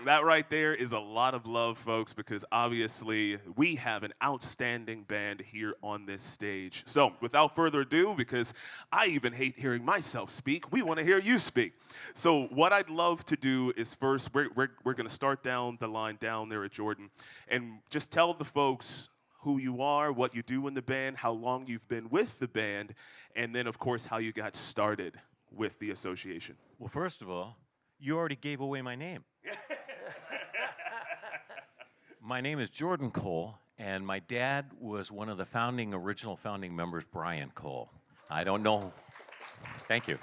That right there is a lot of love, folks, because obviously we have an outstanding band here on this stage. So without further ado, because I even hate hearing myself speak, we want to hear you speak. So what I'd love to do is first, we're going to start down the line down there at Jordan, and just tell the folks who you are, what you do in the band, how long you've been with the band, and then, of course, how you got started with the association. Well, first of all, you already gave away my name. My name is Jordan Cole, and my dad was one of the original founding members, Brian Cole. I don't know. Thank you.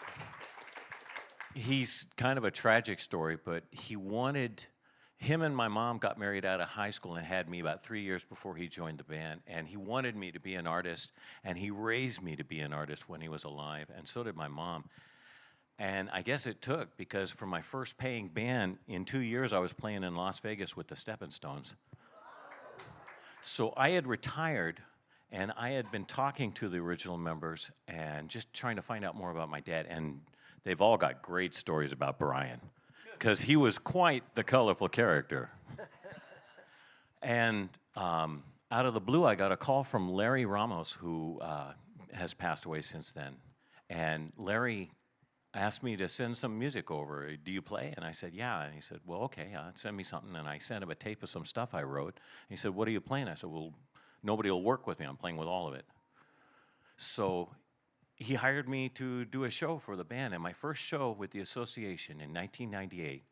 He's kind of a tragic story, but him and my mom got married out of high school and had me about 3 years before he joined the band, and he wanted me to be an artist, and he raised me to be an artist when he was alive, and so did my mom. And I guess it took, because for my first paying band, in 2 years I was playing in Las Vegas with the Steppin' Stones. So I had retired, and I had been talking to the original members and just trying to find out more about my dad, and they've all got great stories about Brian, because he was quite the colorful character. And out of the blue, I got a call from Larry Ramos, who has passed away since then. And Larry asked me to send some music over. Do you play? And I said, yeah. And he said, well, okay, send me something. And I sent him a tape of some stuff I wrote. And he said, what are you playing? I said, well, nobody will work with me. I'm playing with all of it. So he hired me to do a show for the band. And my first show with the association in 1998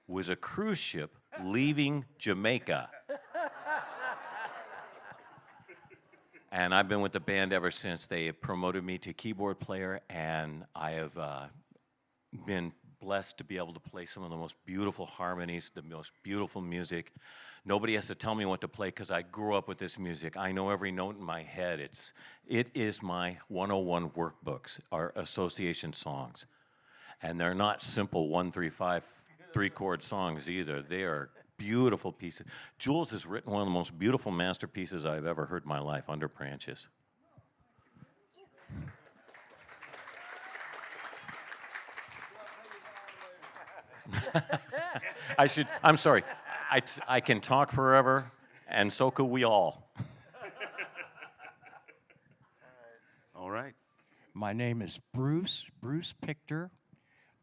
was a cruise ship leaving Jamaica. And I've been with the band ever since. They promoted me to keyboard player, and I have been blessed to be able to play some of the most beautiful harmonies, the most beautiful music. Nobody has to tell me what to play because I grew up with this music. I know every note in my head. It is my 101 workbooks, our association songs. And they're not simple 1, 3, 5, 3-chord songs either. They are beautiful pieces. Jules has written one of the most beautiful masterpieces I've ever heard in my life, Under Branches. I'm sorry. I can talk forever, and so could we all. All right. My name is Bruce Pichter.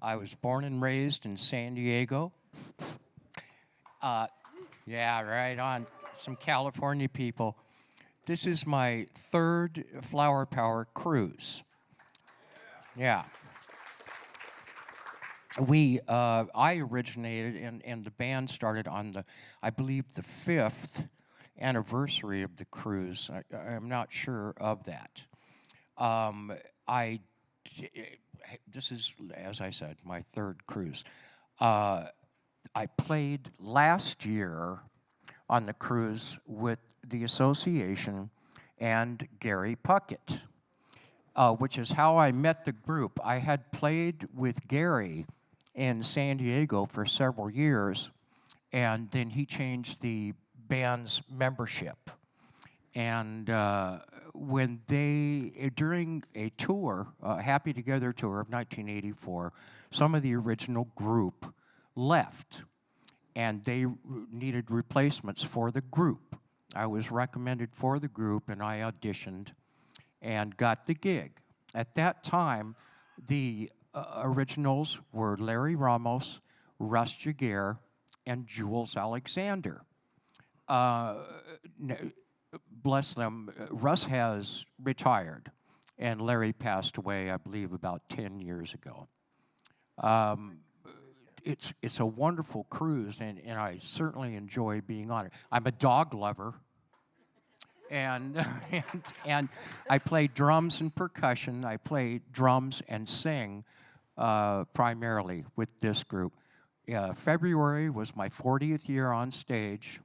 I was born and raised in San Diego. Yeah, right on. Some California people. This is my third Flower Power cruise. Yeah. I originated, and the band started on I believe, the 5th anniversary of the cruise. I'm not sure of that. This is, as I said, my third cruise. I played last year on the cruise with the association and Gary Puckett, which is how I met the group. I had played with Gary in San Diego for several years, and then he changed the band's membership. And when during a tour, Happy Together tour of 1984, some of the original group left, and they needed replacements for the group. I was recommended for the group, and I auditioned and got the gig. At that time, the originals were Larry Ramos, Russ Jaguar, and Jules Alexander. Bless them, Russ has retired, and Larry passed away, I believe, about 10 years ago. It's a wonderful cruise, and I certainly enjoy being on it. I'm a dog lover, and I play drums and percussion. I play drums and sing primarily with this group. February was my 40th year on stage.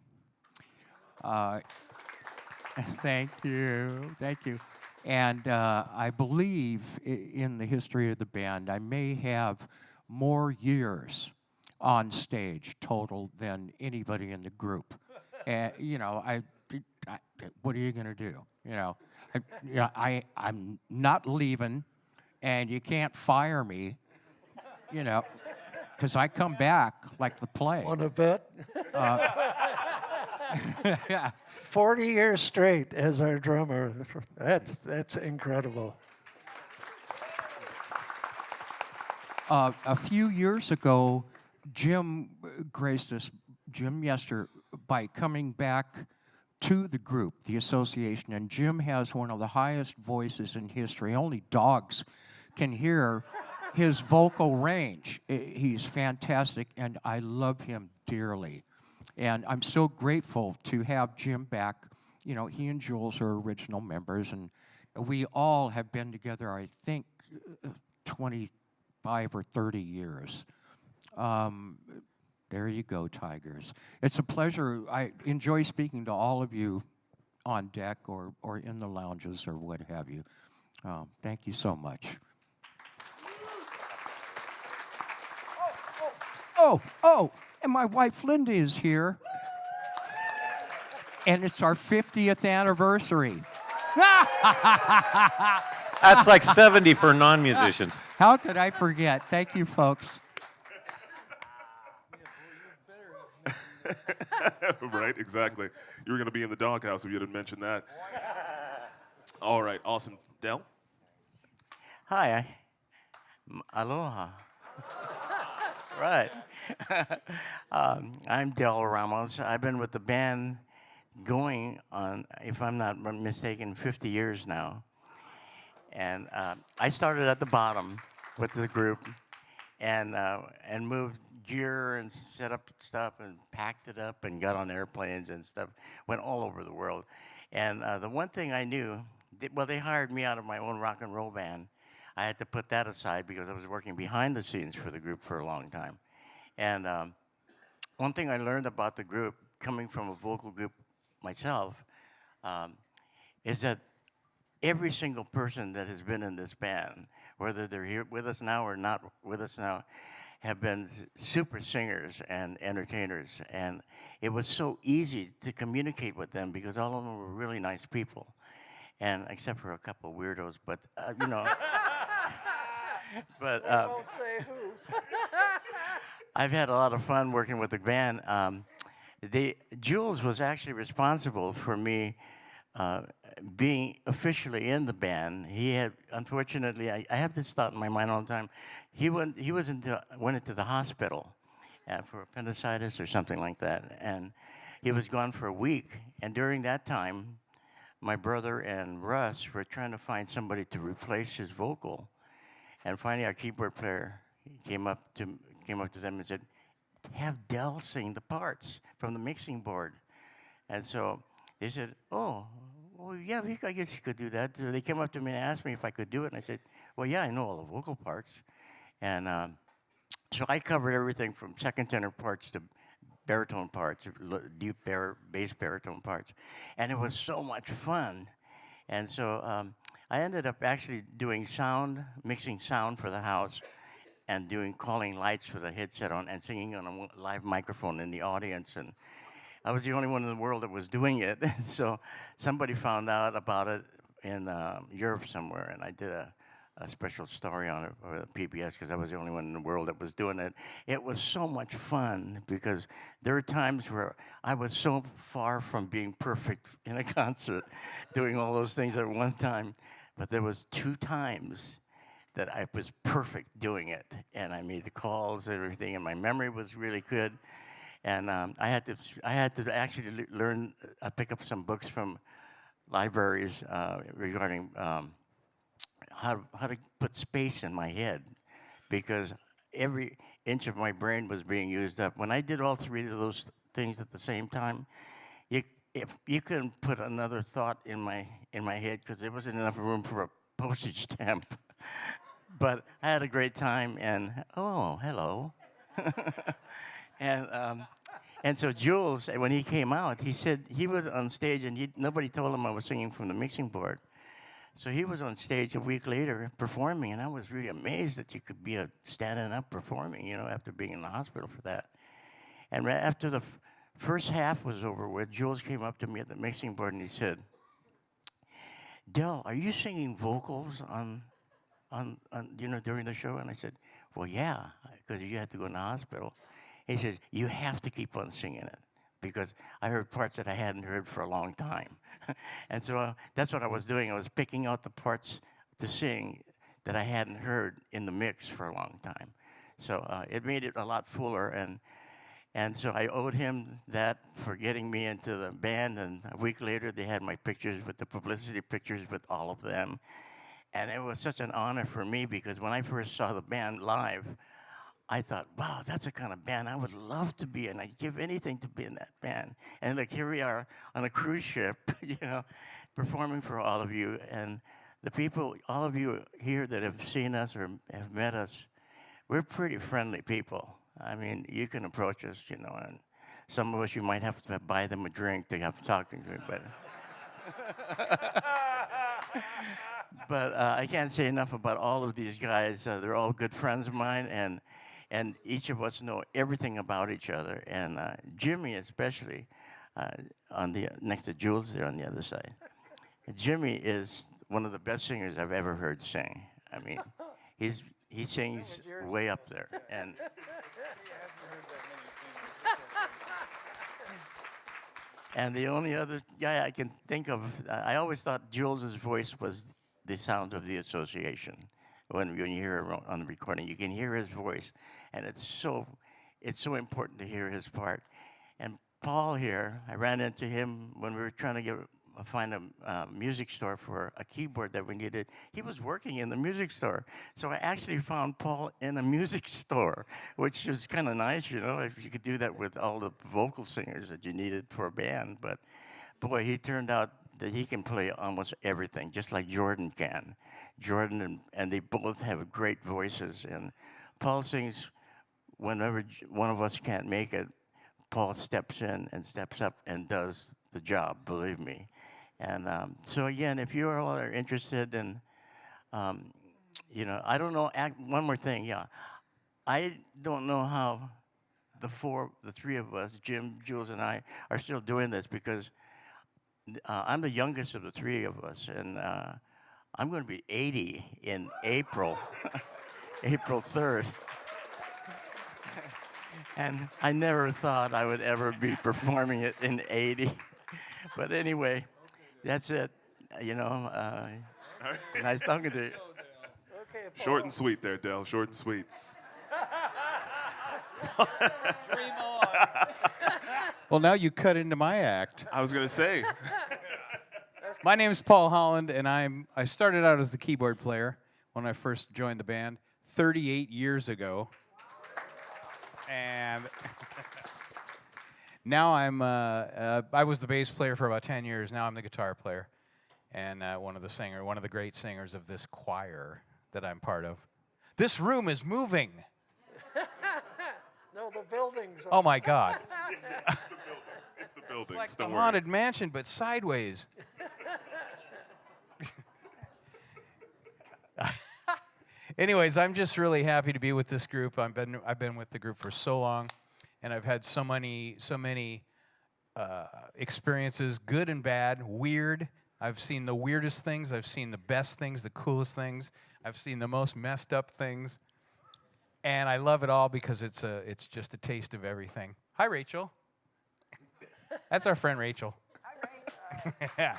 Thank you. And I believe in the history of the band, I may have more years on stage total than anybody in the group. And, you know, what are you going to do? I'm not leaving, and you can't fire me, because I come back like the plague. Want to bet? Yeah. 40 years straight as our drummer. That's incredible. A few years ago, Jim graced us, Jim Yester, by coming back to the group, the association, and Jim has one of the highest voices in history. Only dogs can hear his vocal range. He's fantastic, and I love him dearly. And I'm so grateful to have Jim back. You know, he and Jules are original members, and we all have been together, I think, 25 or 30 years. There you go, Tigers. It's a pleasure. I enjoy speaking to all of you on deck or in the lounges or what have you. Thank you so much. Oh, and my wife Linda is here. And it's our 50th anniversary. That's like 70 for non-musicians. How could I forget? Thank you, folks. Right, exactly. You were going to be in the doghouse if you didn't mention that. All right, awesome. Del? Hi, aloha. Right. I'm Del Ramos. I've been with the band going on, if I'm not mistaken, 50 years now. And I started at the bottom with the group and moved gear and set up stuff and packed it up and got on airplanes and stuff. Went all over the world. And the one thing I knew, they hired me out of my own rock and roll band. I had to put that aside because I was working behind the scenes for the group for a long time. And one thing I learned about the group, coming from a vocal group myself, is that every single person that has been in this band, whether they're here with us now or not with us now, have been super singers and entertainers. And it was so easy to communicate with them because all of them were really nice people. And except for a couple of weirdos, but you know. But Won't say who. I've had a lot of fun working with the band. Jules was actually responsible for me being officially in the band. He had, unfortunately, I have this thought in my mind all the time. He went into the hospital for appendicitis or something like that, and he was gone for a week. And during that time, my brother and Russ were trying to find somebody to replace his vocal. And finally, our keyboard player came up to them and said, "Have Del sing the parts from the mixing board." And so they said, "Oh, well, yeah, I guess you could do that." So they came up to me and asked me if I could do it, and I said, "Well, yeah, I know all the vocal parts." And so I covered everything from second tenor parts to baritone parts, deep bass baritone parts, and it was so much fun. And so I ended up actually doing mixing sound for the house, and calling lights with a headset on and singing on a live microphone in the audience. And I was the only one in the world that was doing it. So somebody found out about it in Europe somewhere, and I did a special story on it for PBS because I was the only one in the world that was doing it. It was so much fun because there were times where I was so far from being perfect in a concert, doing all those things at one time. But there was 2 times that I was perfect doing it, and I made the calls and everything, and my memory was really good. And I had to actually pick up some books from libraries regarding how to put space in my head, because every inch of my brain was being used up. When I did all 3 of those things at the same time, if you couldn't put another thought in my head because there wasn't enough room for a postage stamp. But I had a great time, and oh, hello. And so Jules, when he came out, he said he was on stage, and nobody told him I was singing from the mixing board. So he was on stage a week later performing, and I was really amazed that you could be standing up performing, after being in the hospital for that. And right after the first half was over with, Jules came up to me at the mixing board and he said, "Del, are you singing vocals during the show?" And I said, "Well, yeah, because you had to go in the hospital." He says, "You have to keep on singing it because I heard parts that I hadn't heard for a long time." And so that's what I was doing. I was picking out the parts to sing that I hadn't heard in the mix for a long time. So it made it a lot fuller, and so I owed him that for getting me into the band. And a week later, they had my pictures with the publicity pictures with all of them. And it was such an honor for me because when I first saw the band live, I thought, wow, that's the kind of band I would love to be in. I'd give anything to be in that band. And like here we are on a cruise ship, performing for all of you. And the people, all of you here that have seen us or have met us, we're pretty friendly people. I mean, you can approach us, and some of us you might have to buy them a drink to have talking to me, but I can't say enough about all of these guys. They're all good friends of mine, and each of us know everything about each other. And Jimmy, especially, next to Jules there on the other side. Jimmy is one of the best singers I've ever heard sing. I mean, he sings way up there, and. And the only other guy I can think of, I always thought Jules's voice was the sound of the association. When you hear him on the recording, you can hear his voice, and it's so important to hear his part. And Paul here, I ran into him when we were trying to find a music store for a keyboard that we needed. He was working in the music store. So I actually found Paul in a music store, which is kind of nice, if you could do that with all the vocal singers that you needed for a band. But boy, he turned out that he can play almost everything, just like Jordan can. Jordan and they both have great voices. And Paul sings whenever one of us can't make it, Paul steps in and steps up and does the job, believe me. And so again, if you all are interested in, I don't know, one more thing, I don't know how the three of us, Jim, Jules, and I, are still doing this because I'm the youngest of the three of us, and I'm going to be 80 in April, April 3rd. And I never thought I would ever be performing it in 80. But anyway, that's it. Nice talking to you. Short and sweet there, Del. Short and sweet. Well, now you cut into my act. I was going to say. My name is Paul Holland, and I started out as the keyboard player when I first joined the band 38 years ago. And now I was the bass player for about 10 years. Now I'm the guitar player and one of the great singers of this choir that I'm part of. This room is moving. No, the buildings. Oh my God. It's the buildings. It's like the Don't worry. Haunted Mansion, but sideways. Anyways, I'm just really happy to be with this group. I've been with the group for so long, and I've had so many experiences, good and bad, weird. I've seen the weirdest things. I've seen the best things, the coolest things. I've seen the most messed up things, and I love it all because it's just a taste of everything. Hi, Rachel. That's our friend Rachel. Hi, Rachel. Yeah.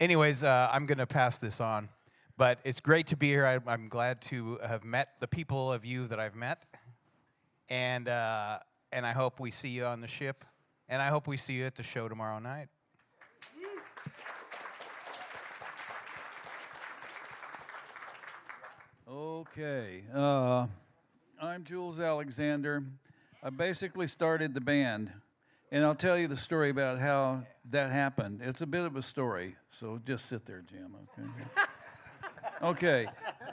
Anyways, I'm going to pass this on, but it's great to be here. I'm glad to have met the people of you that I've met, and I hope we see you on the ship, and I hope we see you at the show tomorrow night. Okay, I'm Jules Alexander. I basically started the band, and I'll tell you the story about how that happened. It's a bit of a story, so just sit there, Jim, okay? Okay,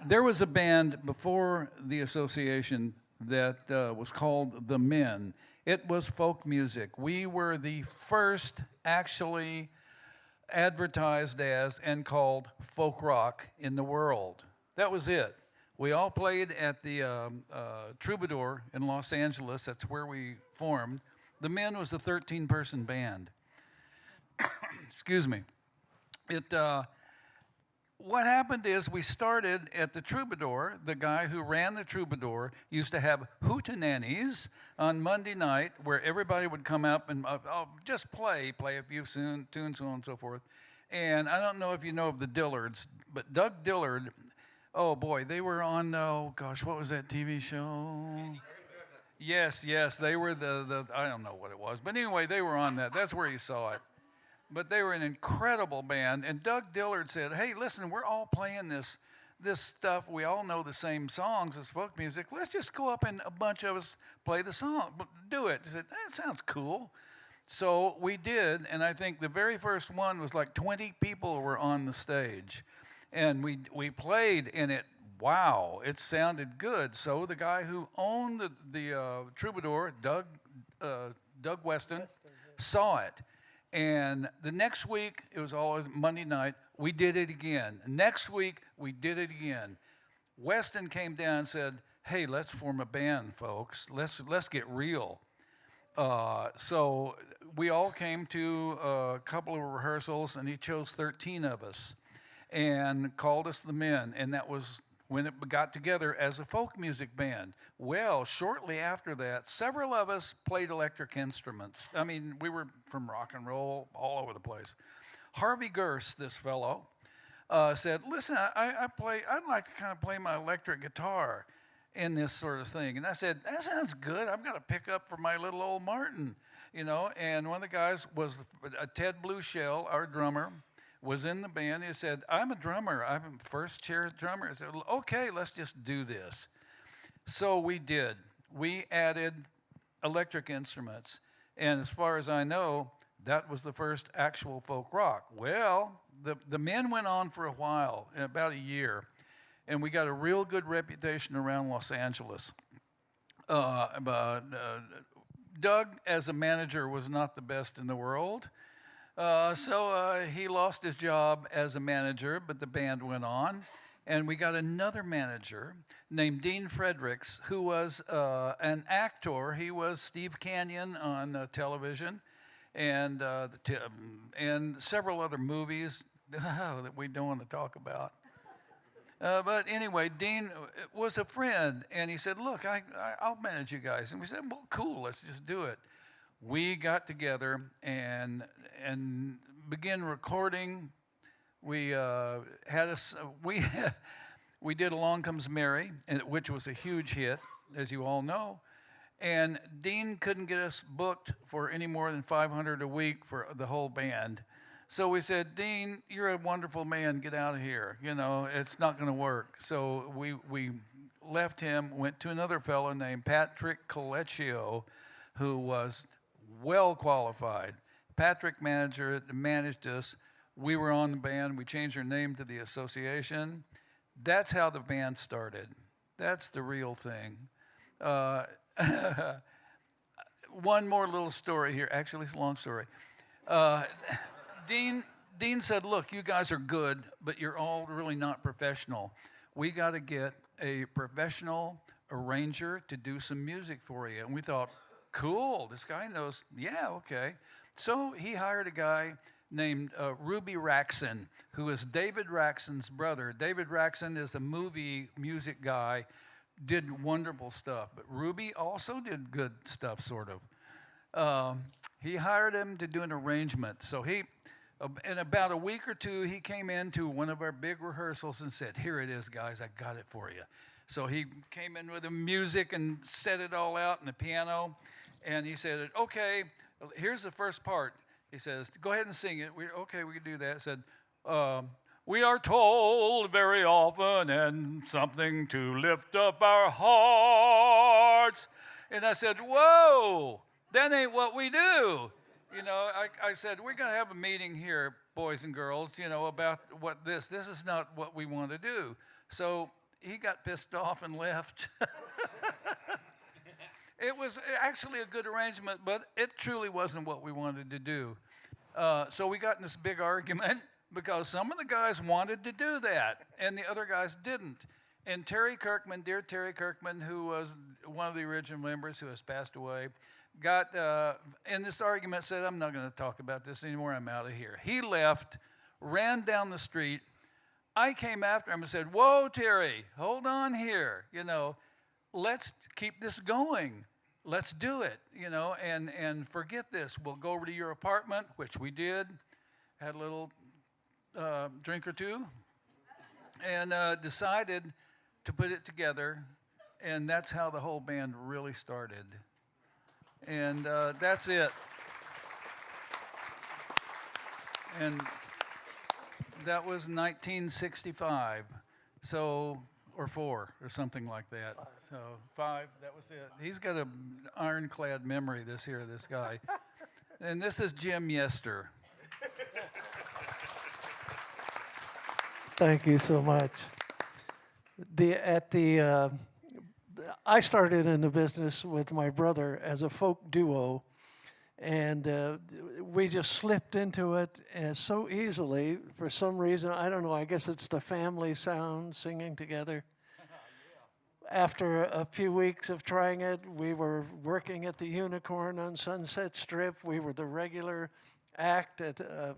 there was a band before the association that was called The Men. It was folk music. We were the first, actually, advertised as and called folk rock in the world. That was it. We all played at the Troubadour in Los Angeles. That's where we formed. The Men was a 13-person band. Excuse me. What happened is we started at the Troubadour. The guy who ran the Troubadour used to have hootenannies on Monday night where everybody would come up and just play a few tunes, so on and so forth. And I don't know if you know of the Dillards, but Doug Dillard, oh boy, they were on, oh gosh, what was that TV show? Yes, they were the I don't know what it was, but anyway, they were on that. That's where you saw it. But they were an incredible band. And Doug Dillard said, hey, listen, we're all playing this stuff. We all know the same songs as folk music. Let's just go up and a bunch of us play the song. Do it. He said, that sounds cool. So we did. And I think the very first one was like 20 people were on the stage. And we played, and wow, it sounded good. So the guy who owned the Troubadour, Doug Weston, saw it. And the next week, it was always Monday night, we did it again. Next week, we did it again. Weston came down and said, hey, let's form a band, folks. Let's get real. So we all came to a couple of rehearsals, and he chose 13 of us and called us the Men. And that was when it got together as a folk music band. Well, shortly after that, several of us played electric instruments. I mean, we were from rock and roll all over the place. Harvey Gerst, this fellow, said, listen, I'd like to kind of play my electric guitar in this sort of thing. And I said, that sounds good. I've got to pick up for my little old Martin, you know. And one of the guys was Ted Blueshell, our drummer, was in the band. He said, I'm a drummer. I'm a first chair drummer. I said, okay, let's just do this. So we did. We added electric instruments. And as far as I know, that was the first actual folk rock. Well, the Men went on for a while, about a year. And we got a real good reputation around Los Angeles. Doug, as a manager, was not the best in the world. So he lost his job as a manager, but the band went on. And we got another manager named Dean Fredericks, who was an actor. He was Steve Canyon on television and several other movies that we don't want to talk about. But anyway, Dean was a friend, and he said, look, I'll manage you guys. And we said, well, cool, let's just do it. We got together and began recording. We we did Along Comes Mary, which was a huge hit, as you all know. And Dean couldn't get us booked for any more than $500 a week for the whole band. So we said, Dean, you're a wonderful man. Get out of here. You know, it's not going to work. So we left him, went to another fellow named Patrick Colecchio, who was well qualified. Patrick managed us. We were on the band. We changed our name to the association. That's how the band started. That's the real thing. One more little story here. Actually, it's a long story. Dean said, look, you guys are good, but you're all really not professional. We got to get a professional arranger to do some music for you. And we thought, cool, this guy knows. Yeah, okay. So he hired a guy named Ruby Raxon, who is David Raxon's brother. David Raxon is a movie music guy, did wonderful stuff. But Ruby also did good stuff, sort of. He hired him to do an arrangement. So in about a week or two, he came into one of our big rehearsals and said, here it is, guys, I got it for you. So he came in with the music and set it all out in the piano. And he said, okay, here's the first part. He says, go ahead and sing it. Okay, we can do that. He said, we are told very often and something to lift up our hearts. And I said, whoa, that ain't what we do. You know, I said, we're going to have a meeting here, boys and girls, you know, about what this is not what we want to do. So he got pissed off and left. It was actually a good arrangement, but it truly wasn't what we wanted to do. So we got in this big argument because some of the guys wanted to do that and the other guys didn't. And Terry Kirkman, dear Terry Kirkman, who was one of the original members who has passed away, got in this argument, said, I'm not going to talk about this anymore, I'm out of here. He left, ran down the street. I came after him and said, whoa, Terry, hold on here. You know, let's keep this going. Let's do it, you know, and forget this. We'll go over to your apartment, which we did, had a little drink or two, and decided to put it together. And that's how the whole band really started. And that's it. And that was 1965, so, or 4, or something like that. So 5, that was it. He's got an ironclad memory, this guy. And this is Jim Yester. Thank you so much. I started in the business with my brother as a folk duo, and we just slipped into it so easily for some reason. I don't know, I guess it's the family sound singing together. After a few weeks of trying it, we were working at the Unicorn on Sunset Strip. We were the regular act at a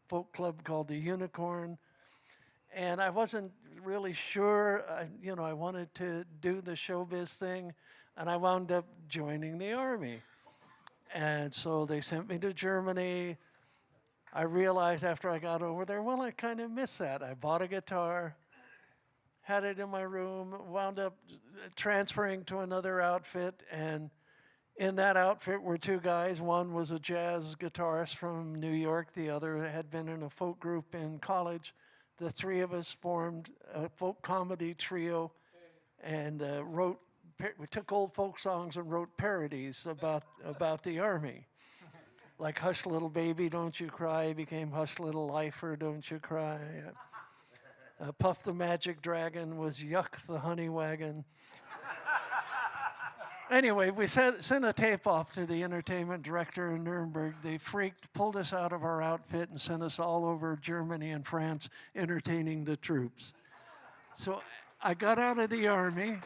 folk club called the Unicorn. And I wasn't really sure, I wanted to do the showbiz thing, and I wound up joining the Army. And so they sent me to Germany. I realized after I got over there, well, I kind of miss that. I bought a guitar, had it in my room, wound up transferring to another outfit, and in that outfit were 2 guys. One was a jazz guitarist from New York. The other had been in a folk group in college. The 3 of us formed a folk comedy trio and we took old folk songs and wrote parodies about the Army. Like Hush Little Baby, Don't You Cry became Hush Little Lifer, Don't You Cry. Puff the Magic Dragon was Yuck the Honey Wagon. Anyway, we sent a tape off to the entertainment director in Nuremberg. They freaked, pulled us out of our outfit, and sent us all over Germany and France entertaining the troops. So I got out of the Army.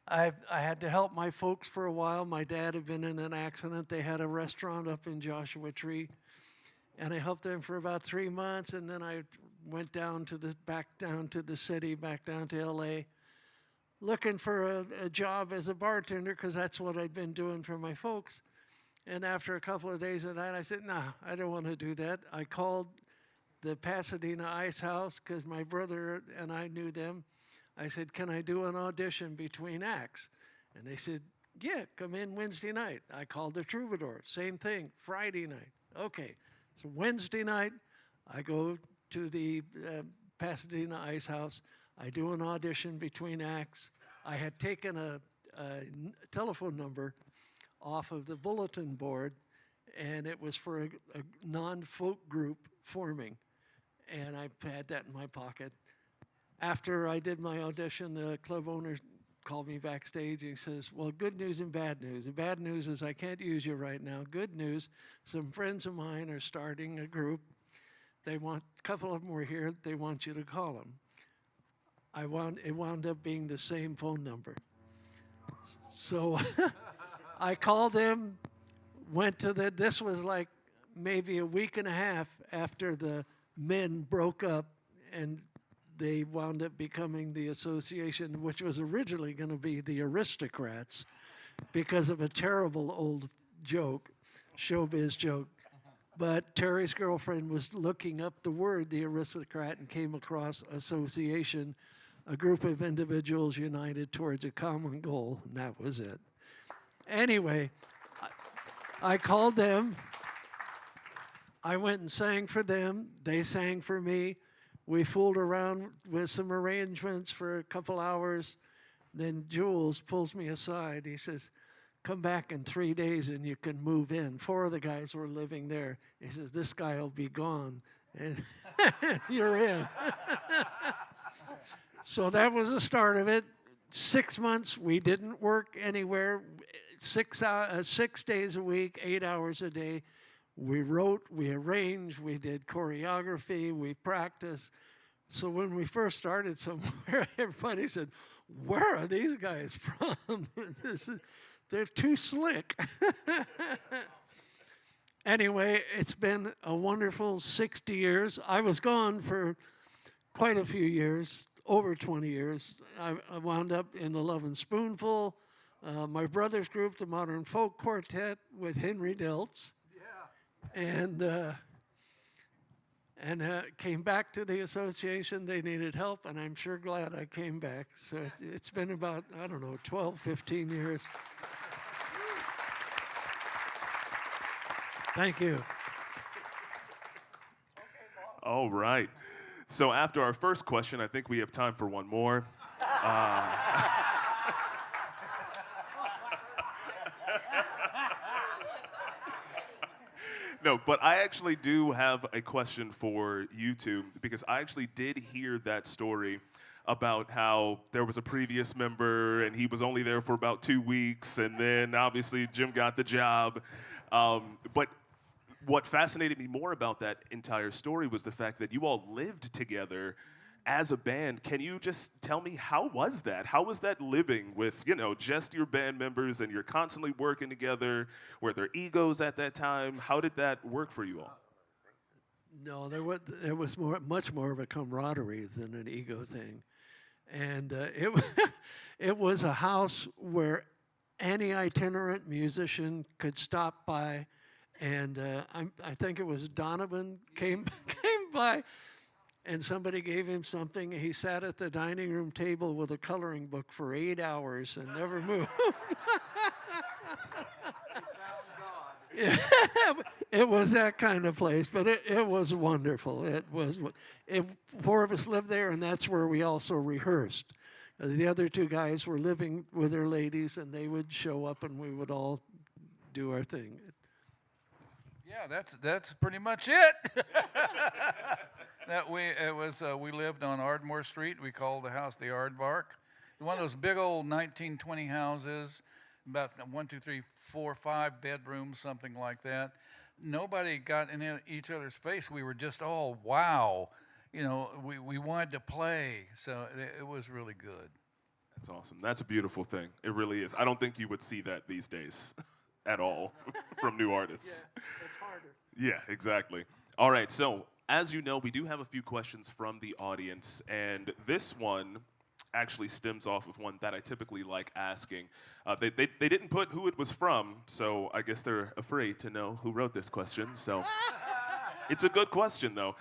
I had to help my folks for a while. My dad had been in an accident. They had a restaurant up in Joshua Tree. And I helped them for about 3 months, and then I went back down to the city, back down to LA, looking for a job as a bartender, because that's what I'd been doing for my folks. And after a couple of days of that, I said, nah, I don't want to do that. I called the Pasadena Ice House, because my brother and I knew them. I said, can I do an audition between acts? And they said, yeah, come in Wednesday night. I called the Troubadour, same thing, Friday night. Okay, so Wednesday night, I go to the Pasadena Ice House. I do an audition between acts. I had taken a telephone number off of the bulletin board, and it was for a non-folk group forming. And I had that in my pocket. After I did my audition, the club owner called me backstage. He says, well, good news and bad news. The bad news is I can't use you right now. Good news, some friends of mine are starting a group. A couple of them were here. They want you to call them. It wound up being the same phone number. So I called him, this was like maybe a week and a half after the men broke up, and they wound up becoming the association, which was originally going to be the Aristocrats, because of a terrible old joke, showbiz joke. But Terry's girlfriend was looking up the word, the aristocrat, and came across association, a group of individuals united towards a common goal, and that was it. Anyway, I called them. I went and sang for them. They sang for me. We fooled around with some arrangements for a couple hours. Then Jules pulls me aside. He says, come back in 3 days and you can move in. 4 of the guys were living there. He says, this guy will be gone, and you're in. So that was the start of it. 6 months, we didn't work anywhere. 6 days a week, 8 hours a day. We wrote, we arranged, we did choreography, we practiced. So when we first started somewhere, everybody said, "Where are these guys from? They're too slick." Anyway, it's been a wonderful 60 years. I was gone for quite a few years, over 20 years. I wound up in the Love and Spoonful, my brother's group, the Modern Folk Quartet, with Henry Diltz. Yeah. And came back to the association. They needed help, and I'm sure glad I came back. So it's been about, I don't know, 12, 15 years. Thank you. All right. So after our first question, I think we have time for one more. No, but I actually do have a question for you two, because I actually did hear that story about how there was a previous member and he was only there for about 2 weeks, and then obviously Jim got the job. But what fascinated me more about that entire story was the fact that you all lived together as a band. Can you just tell me, how was that? How was that living with, just your band members, and you're constantly working together? Were there egos at that time? How did that work for you all? No, there was much more of a camaraderie than an ego thing. And it was a house where any itinerant musician could stop by. And I think it was Donovan came by, and somebody gave him something. He sat at the dining room table with a coloring book for 8 hours and never moved. Yeah, it was that kind of place, but it was wonderful. Four of us lived there, and that's where we also rehearsed. The other two guys were living with their ladies, and they would show up, and we would all do our thing. Yeah, that's pretty much it. We lived on Ardmore Street. We called the house the Aardvark. One of those big old 1920 houses, about 1, 2, 3, 4, 5 bedrooms, something like that. Nobody got in each other's face. We were just all wow. We wanted to play, so it was really good. That's awesome. That's a beautiful thing. It really is. I don't think you would see that these days at all from new artists. Yeah, it's harder. Yeah, exactly. All right, so as you know, we do have a few questions from the audience, and this one actually stems off of one that I typically like asking. They didn't put who it was from, so I guess they're afraid to know who wrote this question. So it's a good question, though.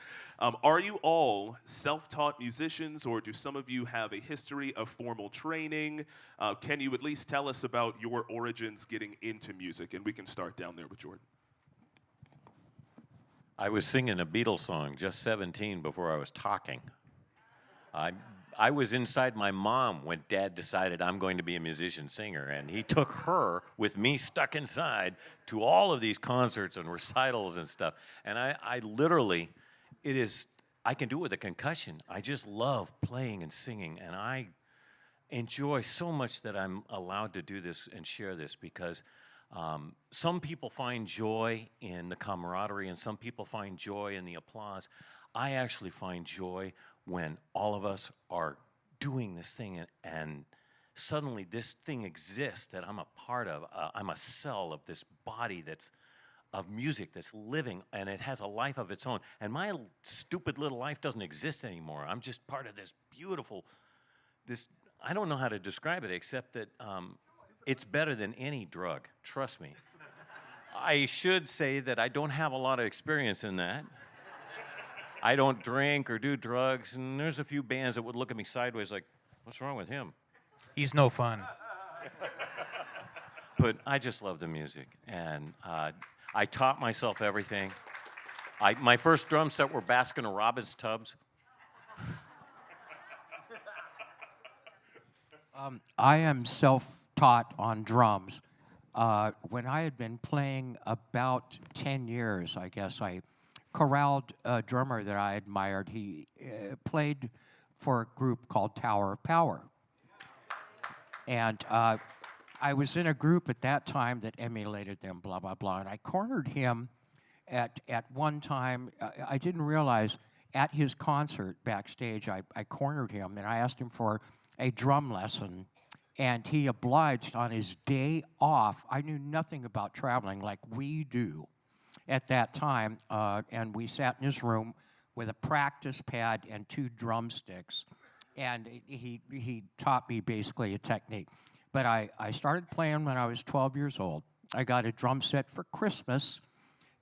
Are you all self-taught musicians, or do some of you have a history of formal training? Can you at least tell us about your origins getting into music? And we can start down there with Jordan. I was singing a Beatles song, just 17, before I was talking. I was inside my mom when Dad decided I'm going to be a musician singer, and he took her, with me stuck inside, to all of these concerts and recitals and stuff. And I literally, I can do it with a concussion. I just love playing and singing, and I enjoy so much that I'm allowed to do this and share this, because some people find joy in the camaraderie, and some people find joy in the applause. I actually find joy when all of us are doing this thing, and suddenly this thing exists that I'm a part of. I'm a cell of this body of music that's living, and it has a life of its own. And my stupid little life doesn't exist anymore. I'm just part of this beautiful, I don't know how to describe it, except that it's better than any drug, trust me. I should say that I don't have a lot of experience in that. I don't drink or do drugs, and there's a few bands that would look at me sideways like, what's wrong with him? He's no fun. But I just love the music, and I taught myself everything. My first drum set were Baskin-Robbins tubs. I am self-taught on drums. When I had been playing about 10 years, I guess, I corralled a drummer that I admired. He played for a group called Tower of Power. And I was in a group at that time that emulated them, blah, blah, blah. And I cornered him at one time, I didn't realize at his concert backstage, I cornered him and I asked him for a drum lesson, and he obliged on his day off. I knew nothing about traveling like we do at that time, and we sat in his room with a practice pad and 2 drumsticks, and he taught me basically a technique. But I started playing when I was 12 years old. I got a drum set for Christmas,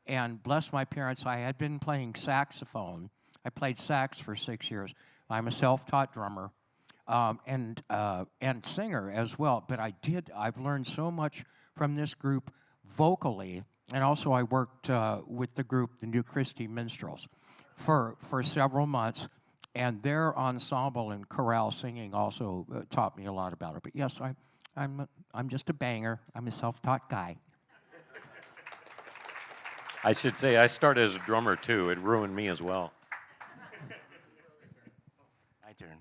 and bless my parents, I had been playing saxophone. I played sax for 6 years. I'm a self-taught drummer and singer as well. But I've learned so much from this group vocally, and also I worked with the group, the New Christie Minstrels, for several months. And their ensemble and chorale singing also taught me a lot about it. But yes, I'm just a banger. I'm a self-taught guy. I should say I started as a drummer too. It ruined me as well. My turn.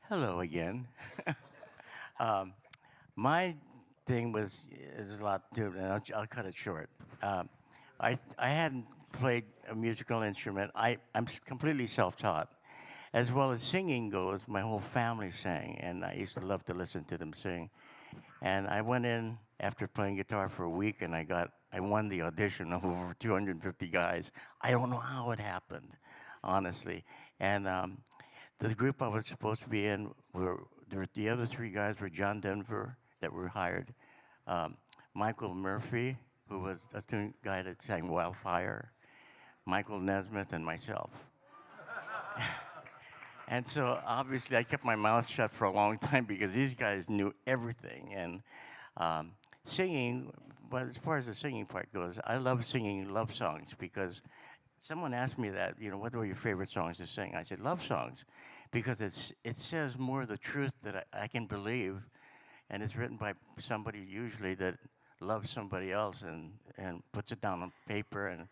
Hello again. My thing is a lot too, and I'll cut it short. I hadn't played a musical instrument. I'm completely self-taught. As well as singing goes, my whole family sang, and I used to love to listen to them sing. And I went in after playing guitar for a week, and I won the audition of over 250 guys. I don't know how it happened, honestly. And the group I was supposed to be in the other 3 guys were John Denver that were hired, Michael Murphy, who was a guy that sang Wildfire, Michael Nesmith, and myself. And so obviously I kept my mouth shut for a long time because these guys knew everything. And singing, but as far as the singing part goes, I love singing love songs because someone asked me that, what were your favorite songs to sing? I said, love songs, because it says more of the truth that I can believe, and it's written by somebody usually that loves somebody else and puts it down on paper, and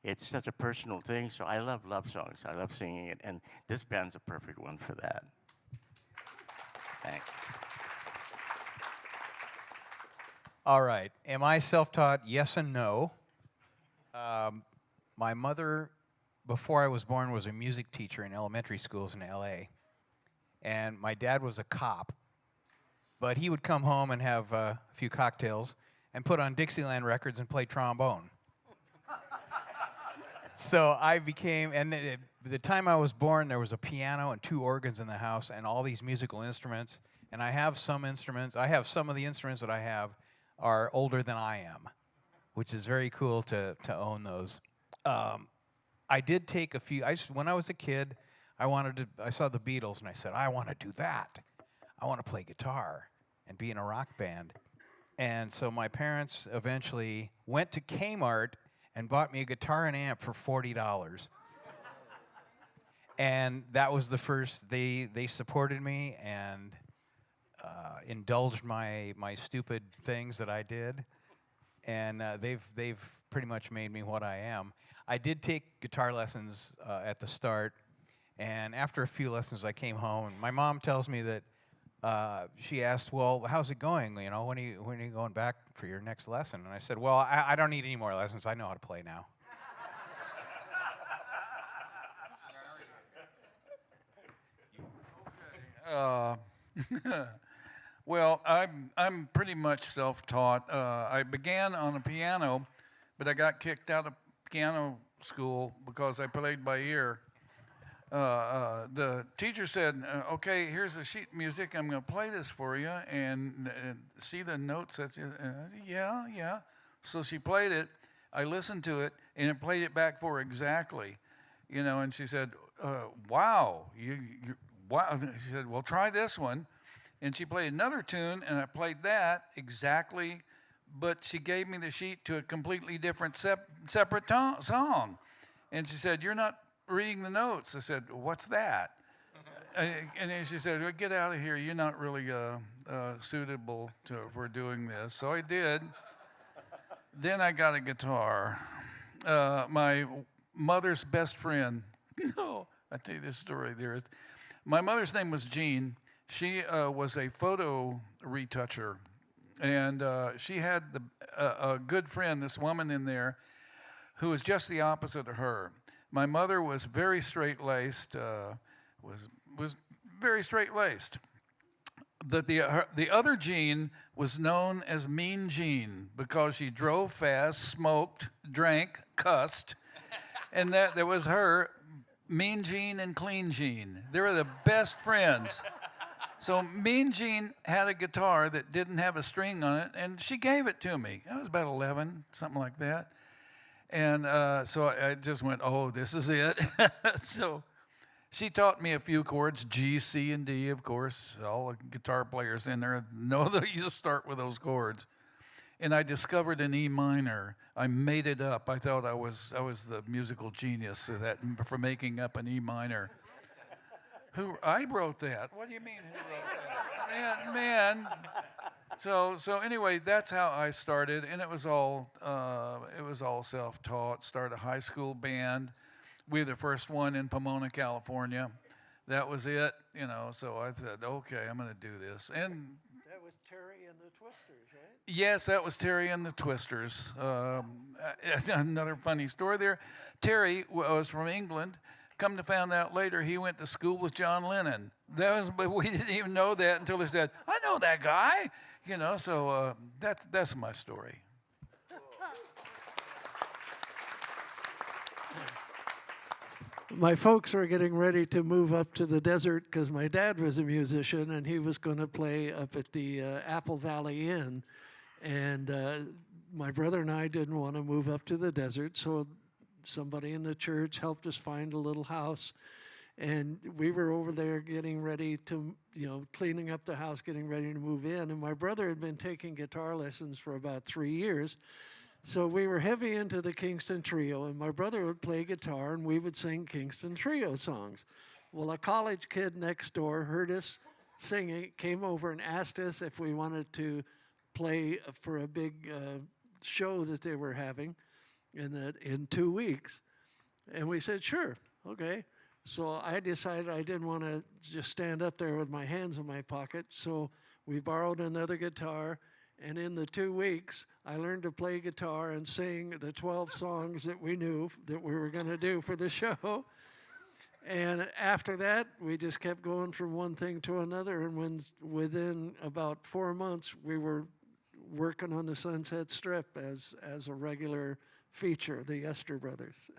it's such a personal thing, so I love songs. I love singing it, and this band's a perfect one for that. Thanks. All right. Am I self-taught? Yes and no. My mother, before I was born, was a music teacher in elementary schools in L.A., and my dad was a cop, but he would come home and have a few cocktails and put on Dixieland records and play trombone. So I became, and the time I was born, there was a piano and 2 organs in the house and all these musical instruments. And I have some instruments. I have some of the instruments that I have are older than I am, which is very cool to own those. I did take a few. When I was a kid, I saw the Beatles, and I said, I want to do that. I want to play guitar and be in a rock band. And so my parents eventually went to Kmart and bought me a guitar and amp for $40. And that was the first, they supported me and indulged my stupid things that I did. And they've pretty much made me what I am. I did take guitar lessons at the start, and after a few lessons I came home, and my mom tells me that she asked, well, how's it going? When are you going back for your next lesson? And I said, well, I don't need any more lessons. I know how to play now. Well, I'm pretty much self-taught. I began on a piano, but I got kicked out of piano school because I played by ear. The teacher said, okay, here's a sheet music. I'm going to play this for you and see the notes. Yeah. So she played it. I listened to it, and it played it back for exactly. And she said, wow. Wow. She said, well, try this one. And she played another tune, and I played that exactly, but she gave me the sheet to a completely different separate song. And she said, you're not reading the notes. I said, what's that? And then she said, well, get out of here. You're not really suitable for doing this. So I did. Then I got a guitar. My mother's best friend. No, I'll tell you this story. My mother's name was Jean. She was a photo retoucher. And she had a good friend, this woman in there, who was just the opposite of her. My mother was very straight-laced, was very straight-laced. The other Jean was known as Mean Jean because she drove fast, smoked, drank, cussed, and that there was her, Mean Jean and Clean Jean. They were the best friends. So Mean Jean had a guitar that didn't have a string on it, and she gave it to me. I was about 11, something like that. And so I just went, oh, this is it. So she taught me a few chords, G, C, and D, of course. All the guitar players in there know that you just start with those chords. And I discovered an E minor. I made it up. I thought I was the musical genius for making up an E minor. I wrote that. What do you mean who wrote that? Man. So anyway, that's how I started, and it was all self-taught. Started a high school band. We were the first one in Pomona, California. That was it, So I said, okay, I'm going to do this. And That was Terry and the Twisters, right? yes, that was Terry and the Twisters. Another funny story there. Terry was from England. Come to find out later, he went to school with John Lennon. But we didn't even know that until he said, "I know that guy," So that's my story. My folks were getting ready to move up to the desert because my dad was a musician and he was going to play up at the Apple Valley Inn. And my brother and I didn't want to move up to the desert, so somebody in the church helped us find a little house. And we were over there getting ready to, cleaning up the house, getting ready to move in. And my brother had been taking guitar lessons for about 3 years. So we were heavy into the Kingston Trio, and my brother would play guitar, and we would sing Kingston Trio songs. Well, a college kid next door heard us singing, came over and asked us if we wanted to play for a big show that they were having in 2 weeks. And we said, sure, okay. So I decided I didn't want to just stand up there with my hands in my pocket, so we borrowed another guitar. And in the 2 weeks, I learned to play guitar and sing the 12 songs that we knew that we were going to do for the show. And after that, we just kept going from one thing to another. And within about 4 months, we were working on the Sunset Strip as a regular feature, the Esther Brothers.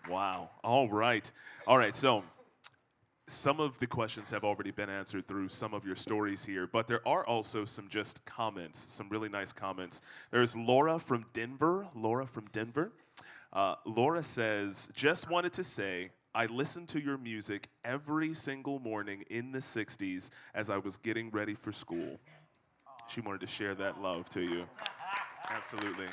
Wow. All right. So some of the questions have already been answered through some of your stories here, but there are also some just comments, some really nice comments. There's Laura from Denver. Laura says, just wanted to say, I listened to your music every single morning in the 60s as I was getting ready for school. She wanted to share that love to you. Absolutely.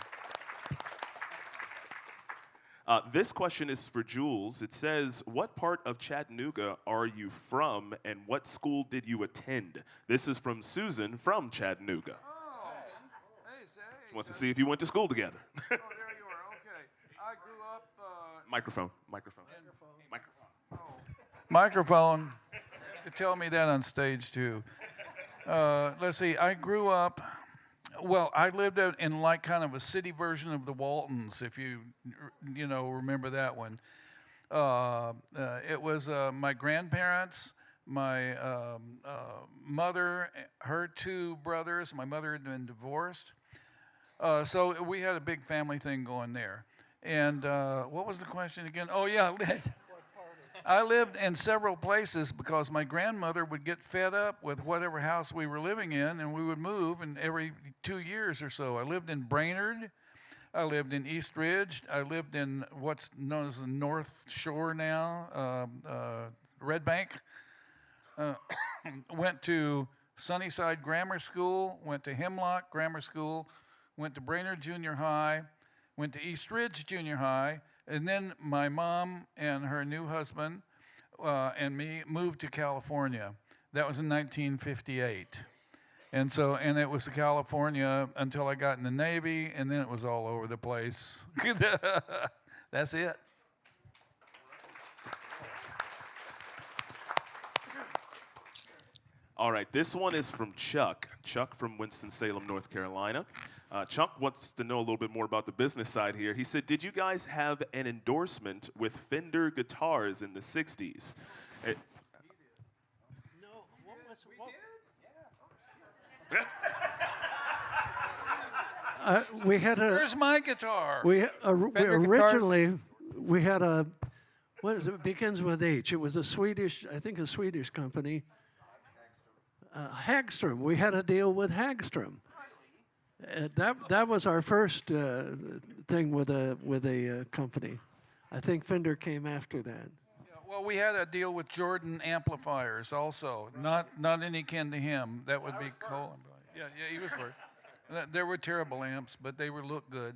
This question is for Jules. It says, what part of Chattanooga are you from, and what school did you attend? This is from Susan from Chattanooga. Oh, hey, say. She wants to see if you went to school together. Oh, there you are. Okay. I grew up. Microphone. Microphone. To tell me that on stage too. Let's see. I grew up. Well, I lived out in like kind of a city version of the Waltons, if you remember that one. It was my grandparents, my mother, her 2 brothers. My mother had been divorced. So we had a big family thing going there. And what was the question again? Oh, yeah. I lived in several places because my grandmother would get fed up with whatever house we were living in, and we would move, and every 2 years or so. I lived in Brainerd. I lived in East Ridge. I lived in what's known as the North Shore now, Red Bank. Went to Sunnyside Grammar School, went to Hemlock Grammar School, went to Brainerd Junior High, went to East Ridge Junior High, and then my mom and her new husband and me moved to California. That was in 1958. And it was California until I got in the Navy, and then it was all over the place. That's it. All right, this one is from Chuck. Chuck from Winston-Salem, North Carolina. Chuck wants to know a little bit more about the business side here. He said, did you guys have an endorsement with Fender guitars in the 60s? No, what was we had a Where's my guitar? we Fender originally we had a what is it? It begins with H. It was a Swedish, I think, a Swedish company. Hagström. We had a deal with Hagström. That was our first thing with a company. I think Fender came after that. Yeah, well, we had a deal with Jordan Amplifiers also. Not any kin to him. That would be Cole. Yeah, he was worth. There were terrible amps, but they looked good.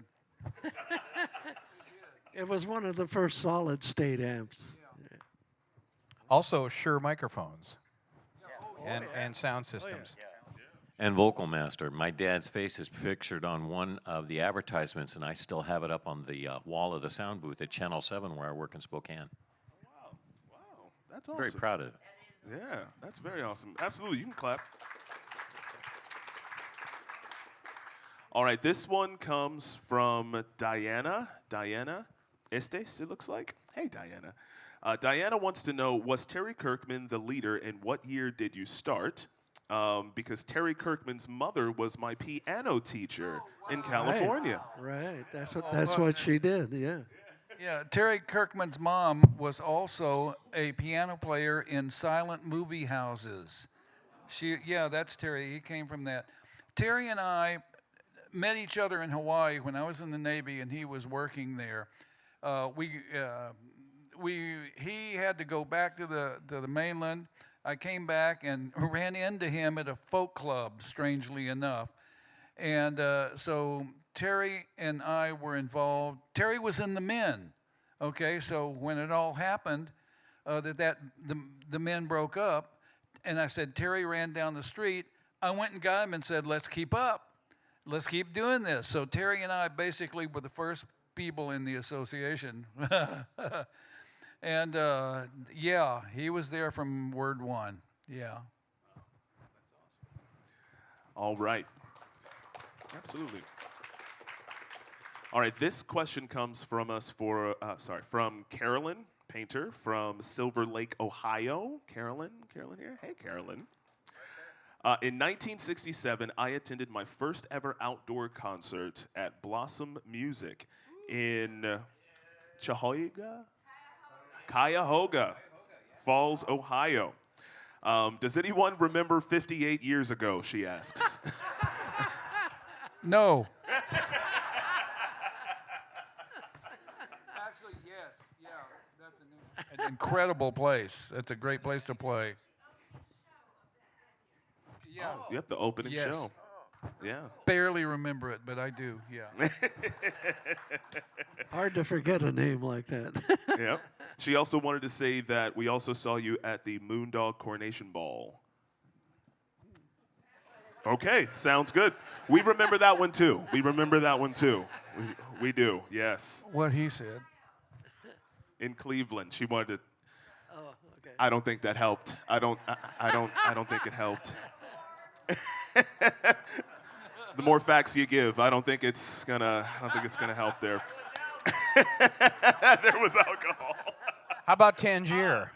It was one of the first solid state amps. Also, Shure microphones and sound systems. And Vocal Master. My dad's face is pictured on one of the advertisements, and I still have it up on the wall of the sound booth at Channel 7 where I work in Spokane. Wow, that's awesome. Very proud of it. Yeah, that's very awesome. Absolutely, you can clap. All right, this one comes from Diana. Diana Estes, it looks like. Hey, Diana. Diana wants to know, was Terry Kirkman the leader, and what year did you start? Because Terry Kirkman's mother was my piano teacher in California. Right. That's what she did. Yeah. Yeah, Terry Kirkman's mom was also a piano player in silent movie houses. That's Terry. He came from that. Terry and I met each other in Hawaii when I was in the Navy and he was working there. He had to go back to the mainland. I came back and ran into him at a folk club, strangely enough. And so Terry and I were involved. Terry was in the Men. Okay, so when it all happened, the men broke up, and I said, Terry ran down the street. I went and got him and said, let's keep up. Let's keep doing this. So Terry and I basically were the first people in the association. And he was there from word one. Yeah. All right. Absolutely. All right, this question comes from from Carolyn Painter from Silver Lake, Ohio. Carolyn here. Hey, Carolyn. In 1967, I attended my first ever outdoor concert at Blossom Music in Cuyahoga Falls, Ohio. Does anyone remember 58 years ago, she asks. No. Actually, yes. Yeah, that's an incredible place. It's a great place to play. Yeah. Yep, the opening Yes. show. Yeah. Barely remember it, but I do. Yeah. Hard to forget a name like that. Yep. She also wanted to say that we also saw you at the Moondog Coronation Ball. Okay, sounds good. We remember that one too. We do, yes. What he said. In Cleveland, she wanted to. Oh, okay. I don't think that helped. I don't think it helped. The more facts you give, I don't think it's gonna help there. There was alcohol. How about Tangier?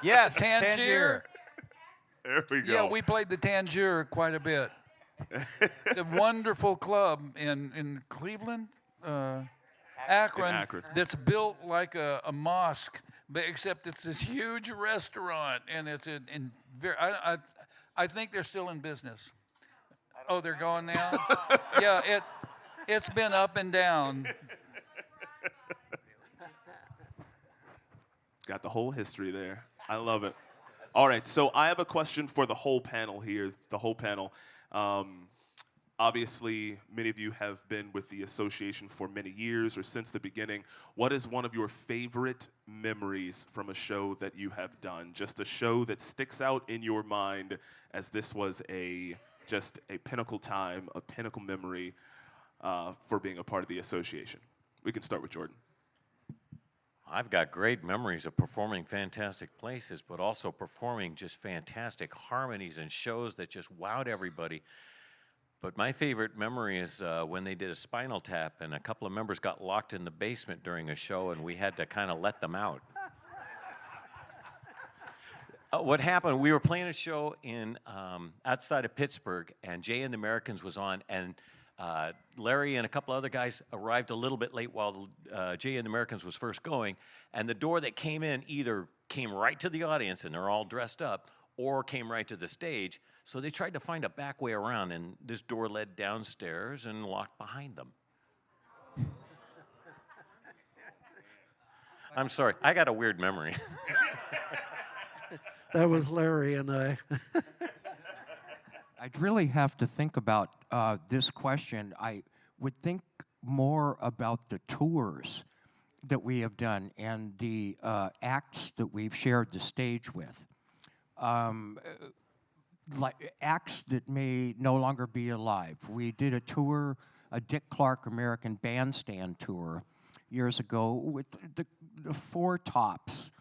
Yes, Tangier. There we go. Yeah, we played the Tangier quite a bit. It's a wonderful club in Cleveland, Akron, Akron. that's built like a mosque, but except it's this huge restaurant, and it's I think they're still in business. Oh, they're gone now? Yeah, it's been up and down. Got the whole history there. I love it. All right, so I have a question for the whole panel here. Obviously, many of you have been with the association for many years or since the beginning. What is one of your favorite memories from a show that you have done? Just a show that sticks out in your mind as this was just a pinnacle time, a pinnacle memory for being a part of the association. We can start with Jordan. I've got great memories of performing fantastic places, but also performing just fantastic harmonies and shows that just wowed everybody. But my favorite memory is when they did a Spinal Tap and a couple of members got locked in the basement during a show and we had to kind of let them out. What happened, we were playing a show in outside of Pittsburgh, and Jay and the Americans was on, and Larry and a couple other guys arrived a little bit late while Jay and the Americans was first going, and the door that came in either came right to the audience, and they're all dressed up, or came right to the stage, so they tried to find a back way around, and this door led downstairs and locked behind them. I'm sorry, I got a weird memory. That was Larry and I. I'd really have to think about this question. I would think more about the tours that we have done and the acts that we've shared the stage with. Like acts that may no longer be alive. We did a tour, a Dick Clark American Bandstand tour years ago with the Four Tops,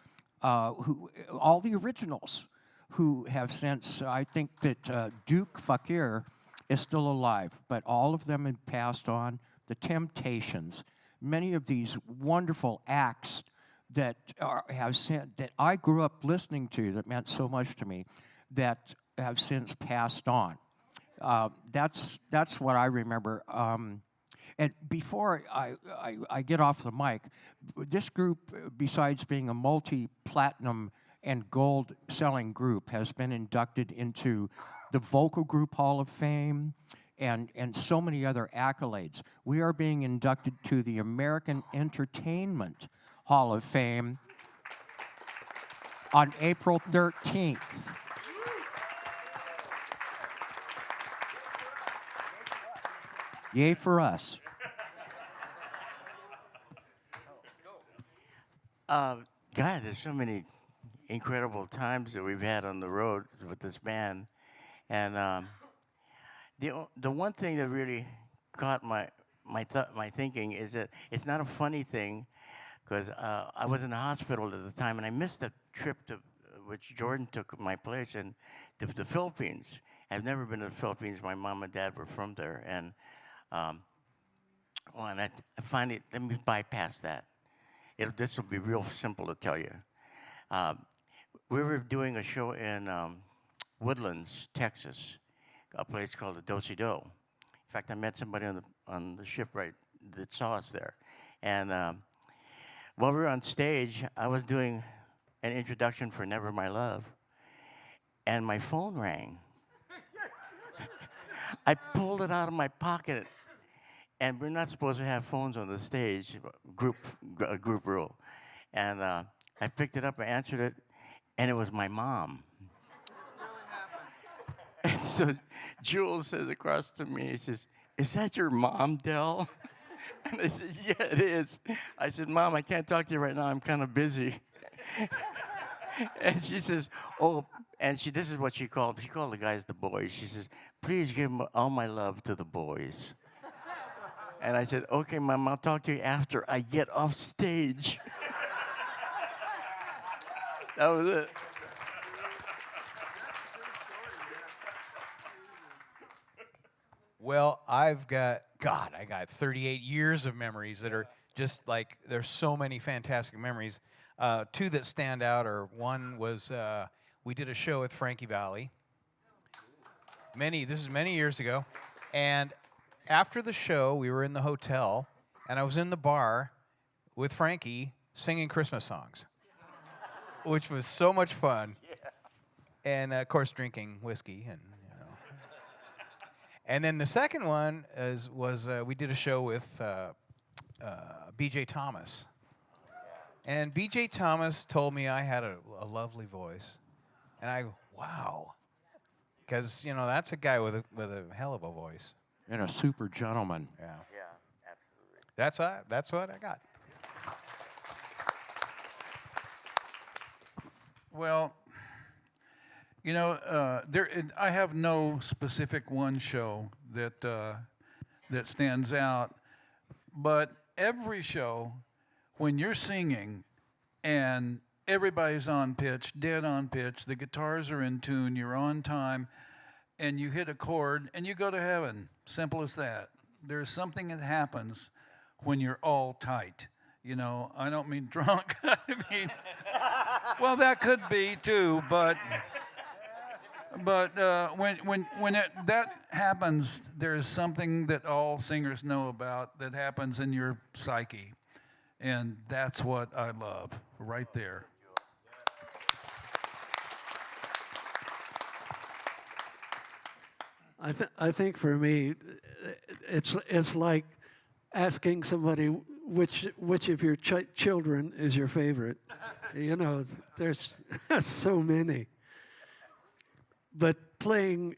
who all the originals who have since, I think that Duke Fakir is still alive, but all of them had passed on. The Temptations, many of these wonderful acts that that I grew up listening to, that meant so much to me, that have since passed on. That's what I remember. And before I get off the mic, this group, besides being a multi-platinum and gold-selling group, has been inducted into the Vocal Group Hall of Fame and so many other accolades. We are being inducted to the American Entertainment Hall of Fame on April 13th. Yay for us. God, there's so many incredible times that we've had on the road with this band, and the one thing that really caught my thinking is that it's not a funny thing, because I was in the hospital at the time, and I missed the trip to which Jordan took my place in the Philippines. I've never been to the Philippines. My mom and dad were from there, and and I finally, let me bypass that. This will be real simple to tell you. We were doing a show in Woodlands, Texas, a place called the Do-Si-Do. In fact, I met somebody on the ship that saw us there. And while we were on stage, I was doing an introduction for Never My Love, and my phone rang. I pulled it out of my pocket, and we're not supposed to have phones on the stage, group rule. And I picked it up, I answered it, and it was my mom. And so Jules says across to me, he says, "Is that your mom, Del?" And I said, "Yeah, it is." I said, "Mom, I can't talk to you right now. I'm kind of busy." And she says, "Oh," and this is what she called the guys the boys. She says, "Please give all my love to the boys." And I said, "Okay, Mom, I'll talk to you after I get off stage." That was it. Well, I got 38 years of memories that are just like, there's so many fantastic memories. Two that stand out are, one was we did a show with Frankie Valli. This is many years ago. And after the show, we were in the hotel, and I was in the bar with Frankie singing Christmas songs, which was so much fun. Yeah. And, of course, drinking whiskey and... And then the second one was we did a show with B.J. Thomas. And B.J. Thomas told me I had a lovely voice. And I go, wow. Because, that's a guy with a hell of a voice. And a super gentleman. Yeah, absolutely. That's what I got. Well, I have no specific one show that stands out, but every show, when you're singing, and everybody's on pitch, dead on pitch. The guitars are in tune, you're on time, and you hit a chord and you go to heaven. Simple as that. There's something that happens when you're all tight. You know, I don't mean drunk. I mean, well, that could be too, but when that happens, there's something that all singers know about that happens in your psyche, and that's what I love right there. I think for me, it's like asking somebody which of your children is your favorite. You know, there's so many. But playing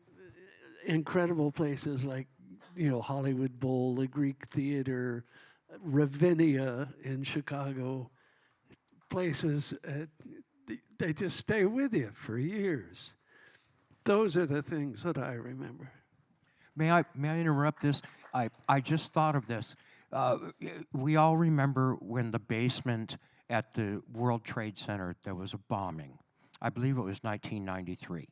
incredible places like, you know, Hollywood Bowl, the Greek Theater, Ravinia in Chicago, places, they just stay with you for years. Those are the things that I remember. May I interrupt this? I just thought of this. We all remember when the basement at the World Trade Center, there was a bombing. I believe it was 1993.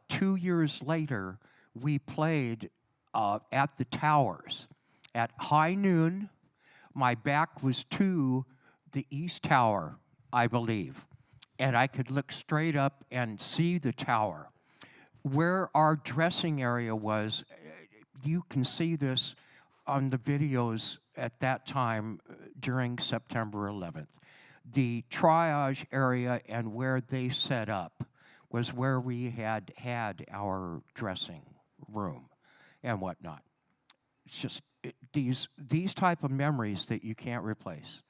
2 years later, we played at the Towers. At high noon, my back was to the East Tower, I believe, and I could look straight up and see the tower. Where our dressing area was, you can see this on the videos at that time during September 11th. The triage area and where they set up was where we had our dressing room and whatnot. It's just these type of memories that you can't replace.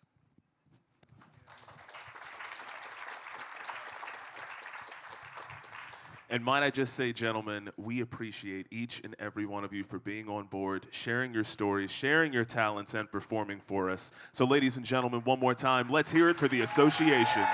And might I just say, gentlemen, we appreciate each and every one of you for being on board, sharing your stories, sharing your talents, and performing for us. So ladies and gentlemen, one more time, let's hear it for the association.